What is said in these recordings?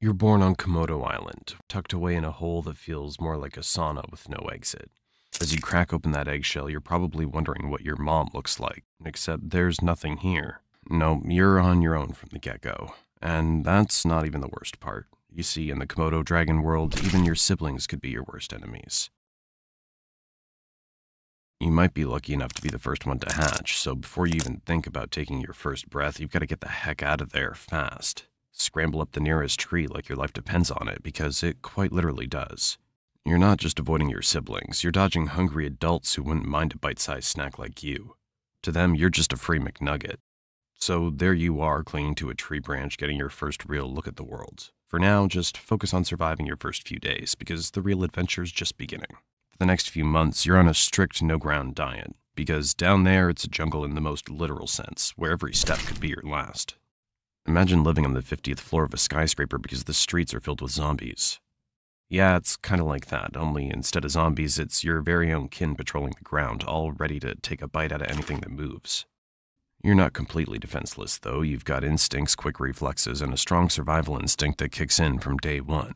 You're born on Komodo Island, tucked away in a hole that feels more like a sauna with no exit. As you crack open that eggshell, you're probably wondering what your mom looks like, except there's nothing here. No, you're on your own from the get-go. And that's not even the worst part. You see, in the Komodo Dragon world, even your siblings could be your worst enemies. You might be lucky enough to be the first one to hatch, so before you even think about taking your first breath, you've got to get the heck out of there fast. Scramble up the nearest tree like your life depends on it, because it quite literally does. You're not just avoiding your siblings, you're dodging hungry adults who wouldn't mind a bite-sized snack like you. To them, you're just a free McNugget. So there you are, clinging to a tree branch, getting your first real look at the world. For now, just focus on surviving your first few days, because the real adventure's just beginning. For the next few months, you're on a strict no-ground diet, because down there it's a jungle in the most literal sense, where every step could be your last. Imagine living on the 50th floor of a skyscraper because the streets are filled with zombies. Yeah, it's kind of like that, only instead of zombies, it's your very own kin patrolling the ground, all ready to take a bite out of anything that moves. You're not completely defenseless, though. You've got instincts, quick reflexes, and a strong survival instinct that kicks in from day one.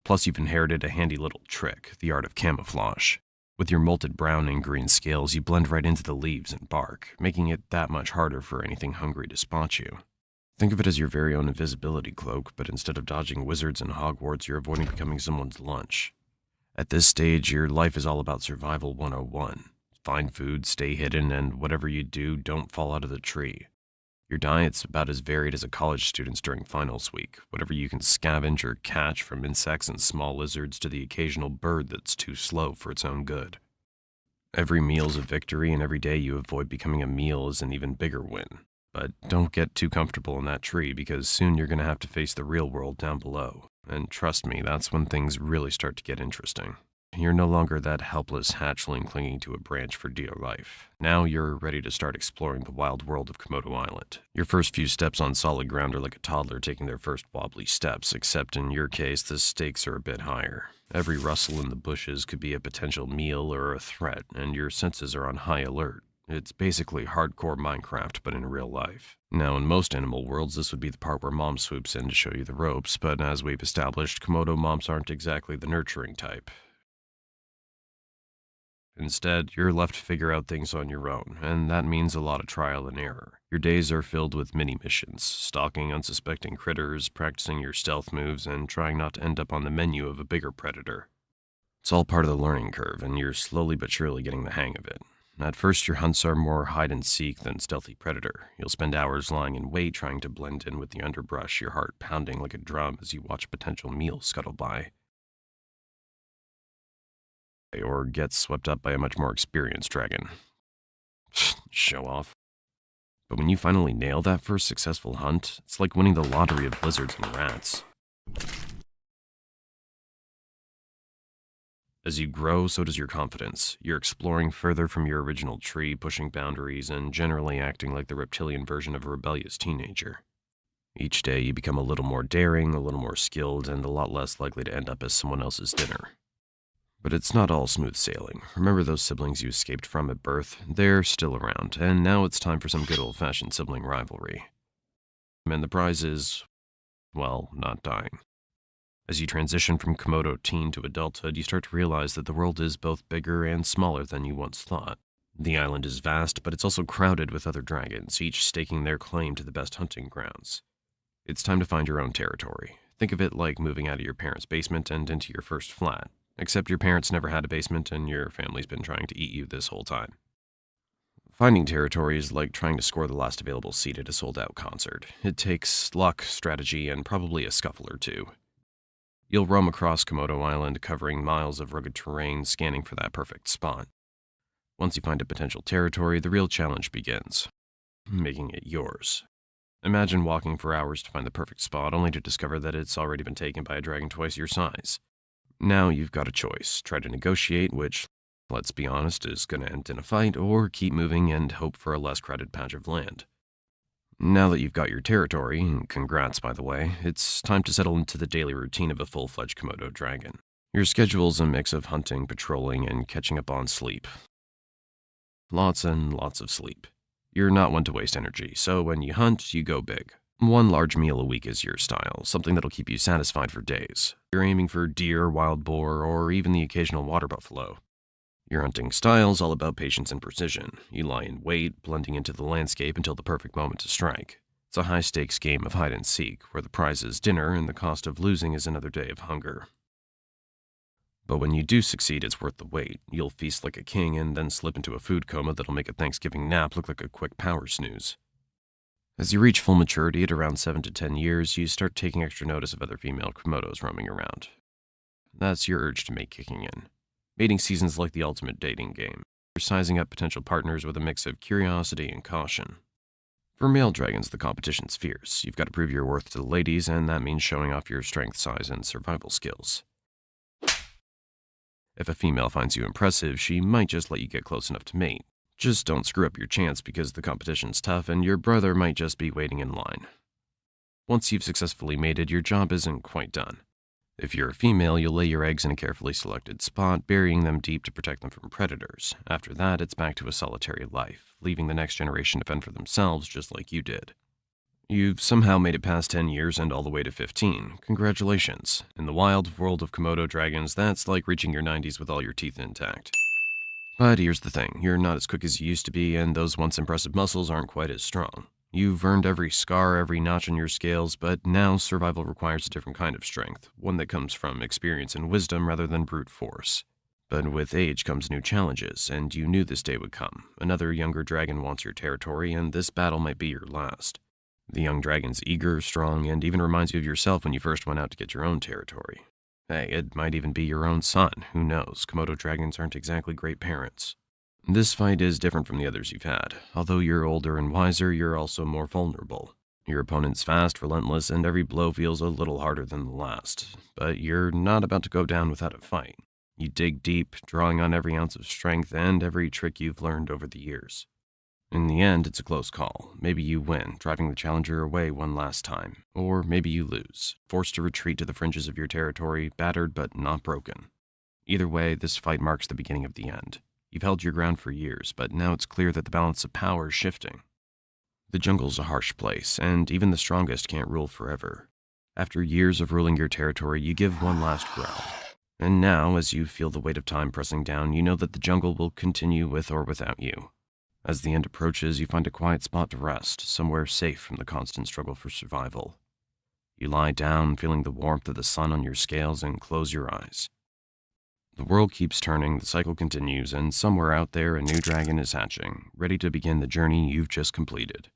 Plus, you've inherited a handy little trick, the art of camouflage. With your molted brown and green scales, you blend right into the leaves and bark, making it that much harder for anything hungry to spot you. Think of it as your very own invisibility cloak, but instead of dodging wizards and Hogwarts, you're avoiding becoming someone's lunch. At this stage, your life is all about survival 101. Find food, stay hidden, and whatever you do, don't fall out of the tree. Your diet's about as varied as a college student's during finals week, whatever you can scavenge or catch, from insects and small lizards to the occasional bird that's too slow for its own good. Every meal's a victory, and every day you avoid becoming a meal is an even bigger win. But don't get too comfortable in that tree, because soon you're going to have to face the real world down below. And trust me, that's when things really start to get interesting. You're no longer that helpless hatchling clinging to a branch for dear life. Now you're ready to start exploring the wild world of Komodo Island. Your first few steps on solid ground are like a toddler taking their first wobbly steps, except in your case, the stakes are a bit higher. Every rustle in the bushes could be a potential meal or a threat, and your senses are on high alert. It's basically hardcore Minecraft, but in real life. Now, in most animal worlds, this would be the part where Mom swoops in to show you the ropes, but as we've established, Komodo moms aren't exactly the nurturing type. Instead, you're left to figure out things on your own, and that means a lot of trial and error. Your days are filled with mini-missions, stalking unsuspecting critters, practicing your stealth moves, and trying not to end up on the menu of a bigger predator. It's all part of the learning curve, and you're slowly but surely getting the hang of it. At first, your hunts are more hide-and-seek than stealthy predator. You'll spend hours lying in wait trying to blend in with the underbrush, your heart pounding like a drum as you watch a potential meal scuttle by. Or get swept up by a much more experienced dragon. Show off. But when you finally nail that first successful hunt, it's like winning the lottery of lizards and rats. As you grow, so does your confidence. You're exploring further from your original tree, pushing boundaries, and generally acting like the reptilian version of a rebellious teenager. Each day, you become a little more daring, a little more skilled, and a lot less likely to end up as someone else's dinner. But it's not all smooth sailing. Remember those siblings you escaped from at birth? They're still around, and now it's time for some good old-fashioned sibling rivalry. And the prize is, well, not dying. As you transition from Komodo teen to adulthood, you start to realize that the world is both bigger and smaller than you once thought. The island is vast, but it's also crowded with other dragons, each staking their claim to the best hunting grounds. It's time to find your own territory. Think of it like moving out of your parents' basement and into your first flat. Except your parents never had a basement and your family's been trying to eat you this whole time. Finding territory is like trying to score the last available seat at a sold-out concert. It takes luck, strategy, and probably a scuffle or two. You'll roam across Komodo Island, covering miles of rugged terrain, scanning for that perfect spot. Once you find a potential territory, the real challenge begins. Making it yours. Imagine walking for hours to find the perfect spot, only to discover that it's already been taken by a dragon twice your size. Now you've got a choice. Try to negotiate, which, let's be honest, is going to end in a fight, or keep moving and hope for a less crowded patch of land. Now that you've got your territory, and congrats by the way, it's time to settle into the daily routine of a full-fledged Komodo dragon. Your schedule's a mix of hunting, patrolling, and catching up on sleep. Lots and lots of sleep. You're not one to waste energy, so when you hunt, you go big. One large meal a week is your style, something that'll keep you satisfied for days. You're aiming for deer, wild boar, or even the occasional water buffalo. Your hunting style's all about patience and precision. You lie in wait, blending into the landscape until the perfect moment to strike. It's a high-stakes game of hide and seek, where the prize is dinner and the cost of losing is another day of hunger. But when you do succeed, it's worth the wait. You'll feast like a king and then slip into a food coma that'll make a Thanksgiving nap look like a quick power snooze. As you reach full maturity at around 7 to 10 years, you start taking extra notice of other female Komodos roaming around. That's your urge to mate kicking in. Mating season's like the ultimate dating game. You're sizing up potential partners with a mix of curiosity and caution. For male dragons, the competition's fierce. You've got to prove your worth to the ladies, and that means showing off your strength, size, and survival skills. If a female finds you impressive, she might just let you get close enough to mate. Just don't screw up your chance because the competition's tough and your brother might just be waiting in line. Once you've successfully mated, your job isn't quite done. If you're a female, you'll lay your eggs in a carefully selected spot, burying them deep to protect them from predators. After that, it's back to a solitary life, leaving the next generation to fend for themselves just like you did. You've somehow made it past 10 years and all the way to 15. Congratulations. In the wild world of Komodo dragons, that's like reaching your 90s with all your teeth intact. But here's the thing, you're not as quick as you used to be, and those once impressive muscles aren't quite as strong. You've earned every scar, every notch on your scales, but now survival requires a different kind of strength, one that comes from experience and wisdom rather than brute force. But with age comes new challenges, and you knew this day would come. Another younger dragon wants your territory, and this battle might be your last. The young dragon's eager, strong, and even reminds you of yourself when you first went out to get your own territory. Hey, it might even be your own son, who knows? Komodo dragons aren't exactly great parents. This fight is different from the others you've had. Although you're older and wiser, you're also more vulnerable. Your opponent's fast, relentless, and every blow feels a little harder than the last. But you're not about to go down without a fight. You dig deep, drawing on every ounce of strength and every trick you've learned over the years. In the end, it's a close call. Maybe you win, driving the challenger away one last time. Or maybe you lose, forced to retreat to the fringes of your territory, battered but not broken. Either way, this fight marks the beginning of the end. You've held your ground for years, but now it's clear that the balance of power is shifting. The jungle's a harsh place, and even the strongest can't rule forever. After years of ruling your territory, you give one last growl. And now, as you feel the weight of time pressing down, you know that the jungle will continue with or without you. As the end approaches, you find a quiet spot to rest, somewhere safe from the constant struggle for survival. You lie down, feeling the warmth of the sun on your scales, and close your eyes. The world keeps turning, the cycle continues, and somewhere out there a new dragon is hatching, ready to begin the journey you've just completed.